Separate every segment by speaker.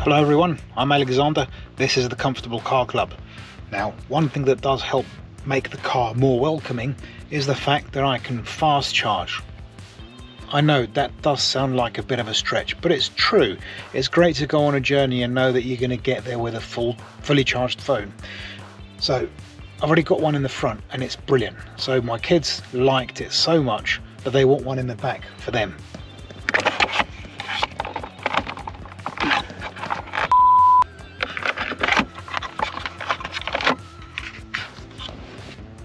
Speaker 1: Hello everyone, I'm Alexander. This is the Comfortable Car Club. Now, one thing that does help make the car more welcoming is the fact that I can fast charge. I know that does sound like a bit of a stretch, but it's true. It's great to go on a journey and know that you're going to get there with a fully charged phone. So I've already got one in the front and it's brilliant. So my kids liked it so much that they want one in the back for them.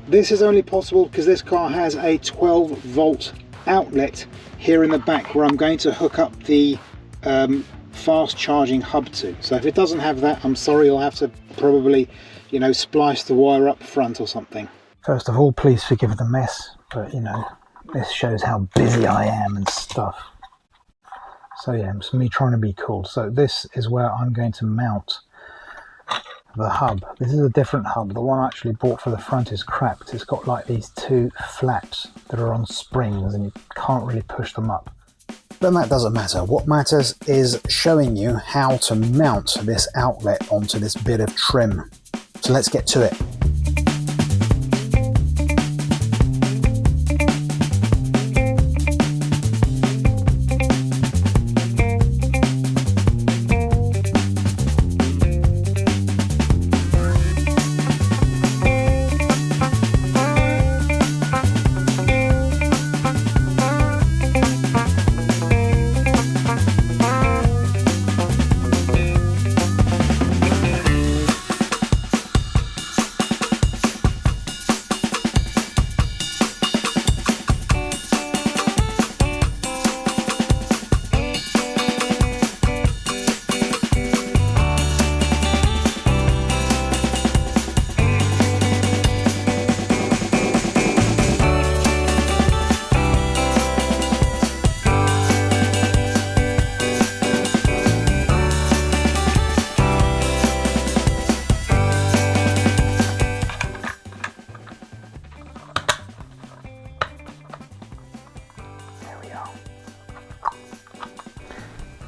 Speaker 1: This is only possible because this car has a 12-volt outlet here in the back where I'm going to hook up the fast charging hub to. So if it doesn't have that, I'm sorry, you'll have to probably, you know, splice the wire up front or something. First of all, please forgive the mess, but you know, this shows how busy I am and stuff. So yeah, it's me trying to be cool. So this is where I'm going to mount the hub. This is a different hub. The one I actually bought for the front is cracked. It's got like these two flaps that are on springs and you can't really push them up.
Speaker 2: But that doesn't matter. What matters is showing you how to mount this outlet onto this bit of trim. So let's get to it.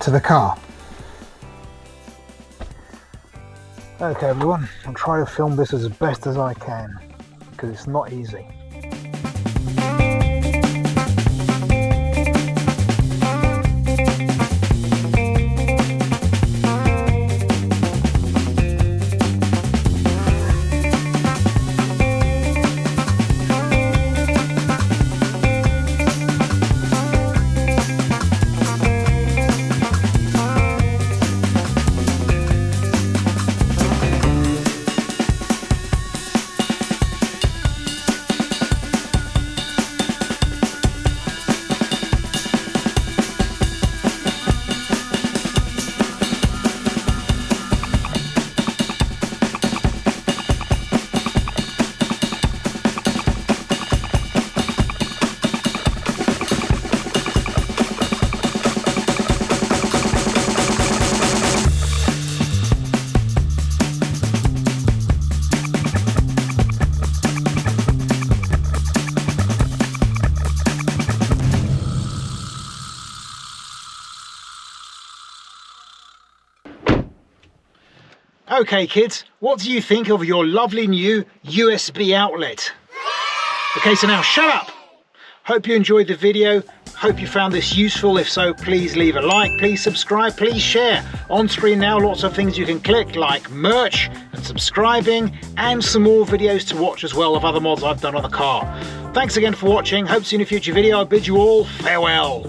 Speaker 1: To the car. Okay everyone, I'll try to film this as best as I can because it's not easy. Okay kids, what do you think of your lovely new USB outlet? Okay, so now shut up! Hope you enjoyed the video, hope you found this useful. If so, please leave a like, please subscribe, please share. On screen now, lots of things you can click like merch and subscribing and some more videos to watch as well of other mods I've done on the car. Thanks again for watching, hope to see you in a future video. I bid you all farewell.